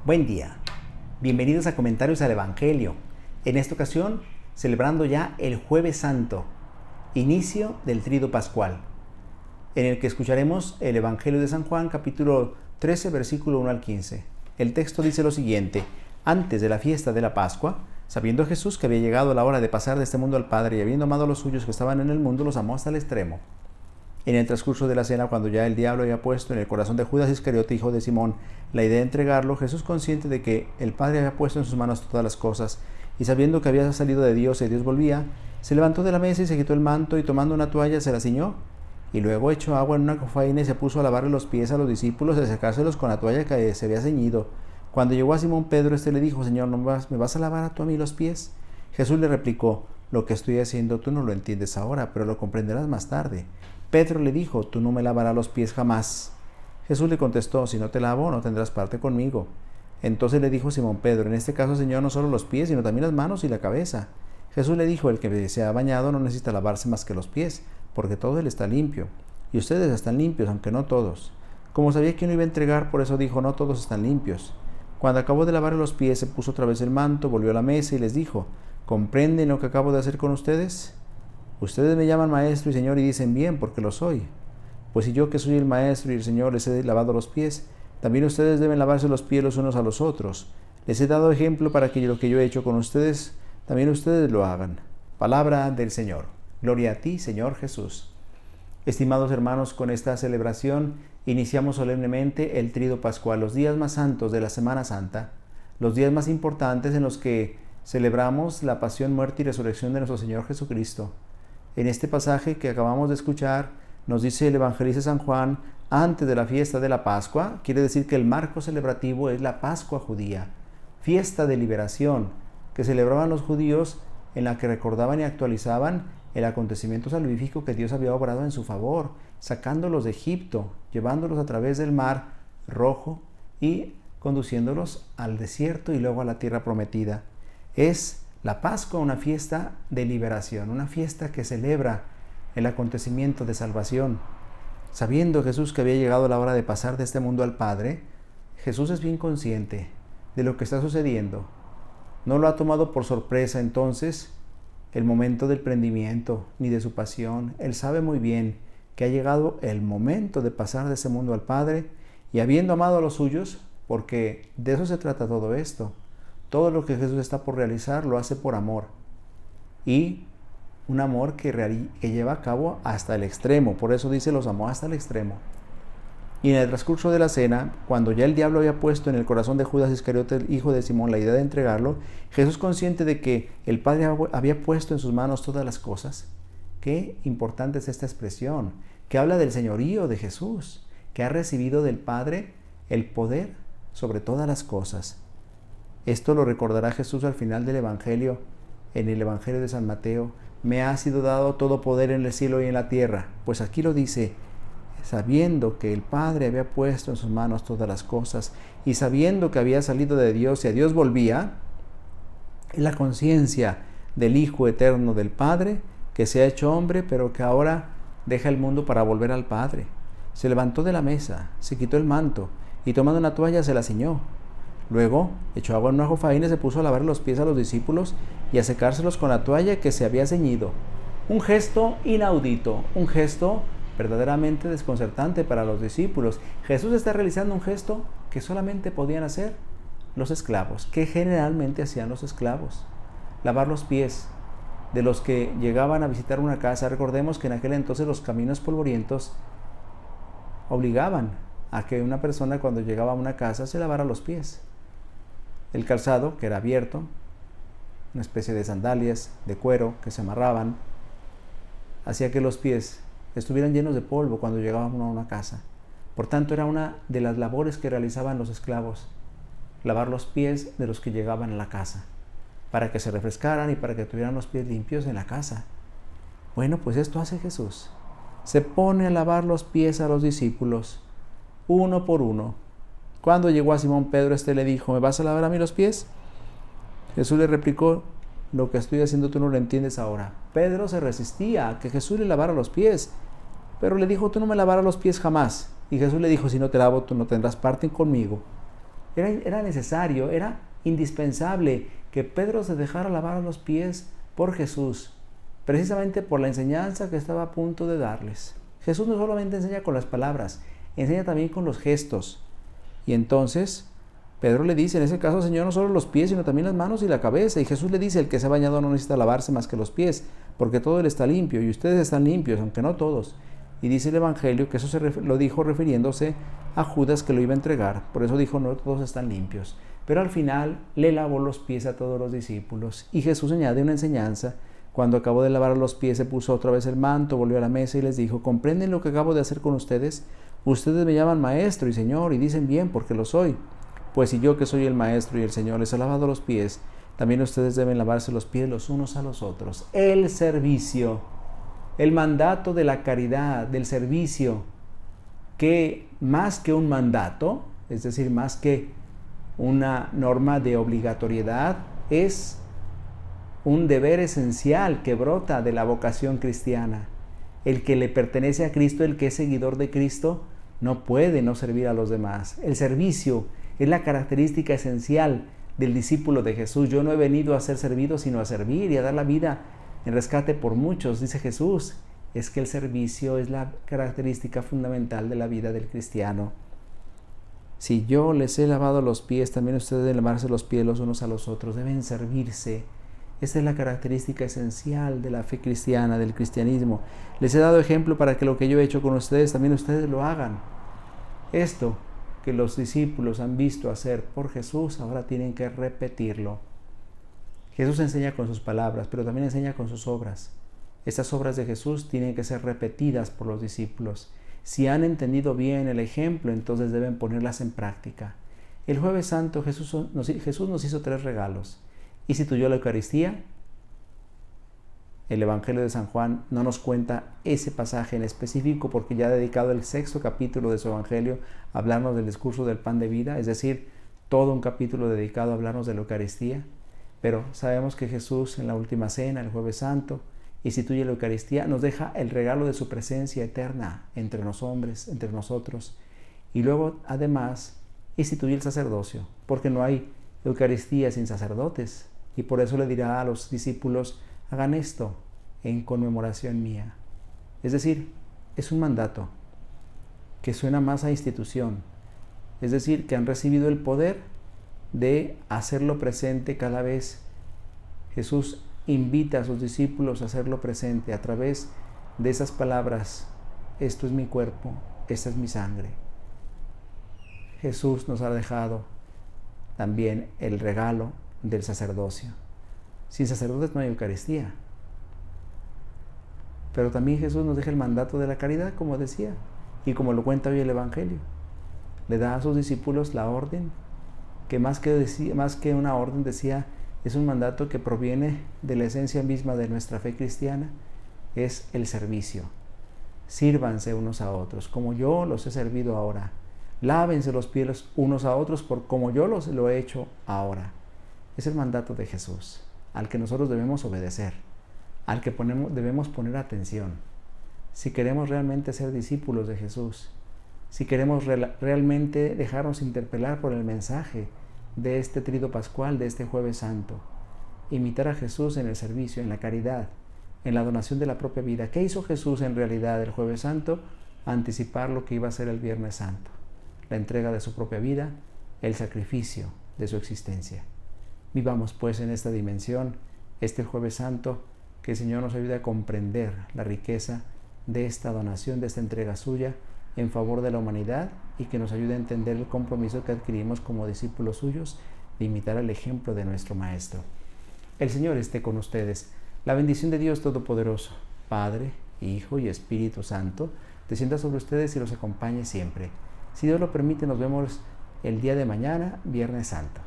Buen día, bienvenidos a Comentarios al Evangelio. En esta ocasión, celebrando ya el Jueves Santo, inicio del Tríodo Pascual, en el que escucharemos el Evangelio de San Juan, capítulo 13, versículo 1 al 15. El texto dice lo siguiente: antes de la fiesta de la Pascua, sabiendo Jesús que había llegado la hora de pasar de este mundo al Padre y habiendo amado a los suyos que estaban en el mundo, los amó hasta el extremo. En el transcurso de la cena, cuando ya el diablo había puesto en el corazón de Judas Iscariote, hijo de Simón, la idea de entregarlo, Jesús, consciente de que el Padre había puesto en sus manos todas las cosas, y sabiendo que había salido de Dios y Dios volvía, se levantó de la mesa y se quitó el manto, y tomando una toalla se la ciñó, y luego echó agua en una jofaina y se puso a lavarle los pies a los discípulos y a secárselos con la toalla que se había ceñido. Cuando llegó a Simón Pedro, le dijo: Señor, ¿no me vas a lavar tú a mí los pies? Jesús le replicó: lo que estoy haciendo tú no lo entiendes ahora, pero lo comprenderás más tarde. Pedro le dijo: tú no me lavarás los pies jamás. Jesús le contestó: si no te lavo, no tendrás parte conmigo. Entonces le dijo Simón Pedro: en este caso, Señor, no solo los pies, sino también las manos y la cabeza. Jesús le dijo: el que se ha bañado no necesita lavarse más que los pies, porque todo él está limpio. Y ustedes están limpios, aunque no todos. Como sabía quién lo iba a entregar, por eso dijo: no todos están limpios. Cuando acabó de lavarle los pies, se puso otra vez el manto, volvió a la mesa y les dijo: ¿comprenden lo que acabo de hacer con ustedes? Ustedes me llaman maestro y señor y dicen bien, porque lo soy. Pues si yo, que soy el maestro y el señor, les he lavado los pies, también ustedes deben lavarse los pies los unos a los otros. Les he dado ejemplo para que lo que yo he hecho con ustedes, también ustedes lo hagan. Palabra del Señor. Gloria a ti, Señor Jesús. Estimados hermanos, con esta celebración iniciamos solemnemente el Tríodo Pascual, los días más santos de la Semana Santa, los días más importantes en los que celebramos la pasión, muerte y resurrección de nuestro Señor Jesucristo. En este pasaje que acabamos de escuchar, nos dice el evangelista San Juan: antes de la fiesta de la Pascua, quiere decir que el marco celebrativo es la Pascua judía, fiesta de liberación que celebraban los judíos, en la que recordaban y actualizaban el acontecimiento salvífico que Dios había obrado en su favor, sacándolos de Egipto, llevándolos a través del mar Rojo y conduciéndolos al desierto y luego a la tierra prometida. Es la Pascua una fiesta de liberación, una fiesta que celebra el acontecimiento de salvación. Sabiendo Jesús que había llegado la hora de pasar de este mundo al Padre, Jesús es bien consciente de lo que está sucediendo. No lo ha tomado por sorpresa entonces el momento del prendimiento ni de su pasión. Él sabe muy bien que ha llegado el momento de pasar de ese mundo al Padre, y habiendo amado a los suyos, porque de eso se trata todo esto. Todo lo que Jesús está por realizar lo hace por amor, y un amor que lleva a cabo hasta el extremo. Por eso dice: los amó hasta el extremo. Y en el transcurso de la cena, cuando ya el diablo había puesto en el corazón de Judas Iscariote, hijo de Simón, la idea de entregarlo, Jesús, consciente de que el Padre había puesto en sus manos todas las cosas. Qué importante es esta expresión, que habla del señorío de Jesús, que ha recibido del Padre el poder sobre todas las cosas. Esto lo recordará Jesús al final del Evangelio, en el Evangelio de San Mateo: me ha sido dado todo poder en el cielo y en la tierra. Pues aquí lo dice, sabiendo que el Padre había puesto en sus manos todas las cosas, y sabiendo que había salido de Dios y a Dios volvía, en la conciencia del Hijo eterno del Padre, que se ha hecho hombre, pero que ahora deja el mundo para volver al Padre. Se levantó de la mesa, se quitó el manto, y tomando una toalla se la ciñó. Luego echó agua en una jofaina y se puso a lavar los pies a los discípulos y a secárselos con la toalla que se había ceñido. Un gesto inaudito, un gesto verdaderamente desconcertante para los discípulos. Jesús está realizando un gesto que solamente podían hacer los esclavos, que generalmente hacían los esclavos: lavar los pies de los que llegaban a visitar una casa. Recordemos que en aquel entonces los caminos polvorientos obligaban a que una persona, cuando llegaba a una casa, se lavara los pies. El calzado, que era abierto, una especie de sandalias de cuero que se amarraban, hacía que los pies estuvieran llenos de polvo cuando llegaba uno a una casa. Por tanto, era una de las labores que realizaban los esclavos: lavar los pies de los que llegaban a la casa, para que se refrescaran y para que tuvieran los pies limpios en la casa. Bueno, pues esto hace Jesús. Se pone a lavar los pies a los discípulos, uno por uno. Cuando llegó a Simón Pedro, le dijo: ¿me vas a lavar a mí los pies? Jesús le replicó: lo que estoy haciendo tú no lo entiendes ahora. Pedro se resistía a que Jesús le lavara los pies, pero le dijo: tú no me lavarás los pies jamás. Y Jesús le dijo: si no te lavo, tú no tendrás parte conmigo. Era necesario, era indispensable que Pedro se dejara lavar los pies por Jesús, precisamente por la enseñanza que estaba a punto de darles. Jesús no solamente enseña con las palabras, enseña también con los gestos. Y entonces Pedro le dice, en ese caso, Señor, no solo los pies, sino también las manos y la cabeza. Y Jesús le dice, el que se ha bañado no necesita lavarse más que los pies, porque todo él está limpio, y ustedes están limpios, aunque no todos. Y dice el Evangelio que eso lo dijo refiriéndose a Judas, que lo iba a entregar. Por eso dijo, no todos están limpios. Pero al final le lavó los pies a todos los discípulos. Y Jesús añade una enseñanza. Cuando acabó de lavar los pies, se puso otra vez el manto, volvió a la mesa y les dijo, ¿comprenden lo que acabo de hacer con ustedes? Ustedes me llaman maestro y señor, y dicen bien, porque lo soy. Pues si yo, que soy el maestro y el Señor, les he lavado los pies, también ustedes deben lavarse los pies los unos a los otros. El servicio, el mandato de la caridad, del servicio, que más que un mandato, es decir, más que una norma de obligatoriedad, es un deber esencial que brota de la vocación cristiana. El que le pertenece a Cristo, el que es seguidor de Cristo, no puede no servir a los demás. El servicio es la característica esencial del discípulo de Jesús. Yo no he venido a ser servido, sino a servir y a dar la vida en rescate por muchos, dice Jesús. Es que el servicio es la característica fundamental de la vida del cristiano. Si yo les he lavado los pies, también ustedes deben lavarse los pies los unos a los otros, deben servirse. Esta es la característica esencial de la fe cristiana, del cristianismo. Les he dado ejemplo para que lo que yo he hecho con ustedes, también ustedes lo hagan. Esto que los discípulos han visto hacer por Jesús, ahora tienen que repetirlo. Jesús enseña con sus palabras, pero también enseña con sus obras. Estas obras de Jesús tienen que ser repetidas por los discípulos. Si han entendido bien el ejemplo, entonces deben ponerlas en práctica. El Jueves Santo Jesús nos hizo 3 regalos. Instituyó la Eucaristía. El Evangelio de San Juan no nos cuenta ese pasaje en específico porque ya ha dedicado el 6º capítulo de su Evangelio a hablarnos del discurso del pan de vida, es decir, todo un capítulo dedicado a hablarnos de la Eucaristía. Pero sabemos que Jesús en la última cena, el Jueves Santo, instituye la Eucaristía, nos deja el regalo de su presencia eterna entre los hombres, entre nosotros. Y luego, además, instituye el sacerdocio, porque no hay Eucaristía sin sacerdotes. Y por eso le dirá a los discípulos, hagan esto en conmemoración mía. Es decir, es un mandato que suena más a institución. Es decir, que han recibido el poder de hacerlo presente cada vez. Jesús invita a sus discípulos a hacerlo presente a través de esas palabras. Esto es mi cuerpo, esta es mi sangre. Jesús nos ha dejado también el regalo del sacerdocio. Sin sacerdotes no hay Eucaristía. Pero también Jesús nos deja el mandato de la caridad, como decía, y como lo cuenta hoy el Evangelio. Le da a sus discípulos la orden, que más que una orden, decía, es un mandato que proviene de la esencia misma de nuestra fe cristiana, es el servicio. Sírvanse unos a otros, como yo los he servido ahora. Lávense los pies unos a otros, como yo lo he hecho ahora. Es el mandato de Jesús, al que nosotros debemos obedecer, al que debemos poner atención. Si queremos realmente ser discípulos de Jesús, si queremos realmente dejarnos interpelar por el mensaje de este Trido Pascual, de este Jueves Santo, imitar a Jesús en el servicio, en la caridad, en la donación de la propia vida. ¿Qué hizo Jesús en realidad el Jueves Santo? Anticipar lo que iba a ser el Viernes Santo, la entrega de su propia vida, el sacrificio de su existencia. Vivamos pues en esta dimensión, este Jueves Santo, que el Señor nos ayude a comprender la riqueza de esta donación, de esta entrega suya en favor de la humanidad, y que nos ayude a entender el compromiso que adquirimos como discípulos suyos de imitar el ejemplo de nuestro Maestro. El Señor esté con ustedes. La bendición de Dios Todopoderoso, Padre, Hijo y Espíritu Santo, descienda sobre ustedes y los acompañe siempre. Si Dios lo permite, nos vemos el día de mañana, Viernes Santo.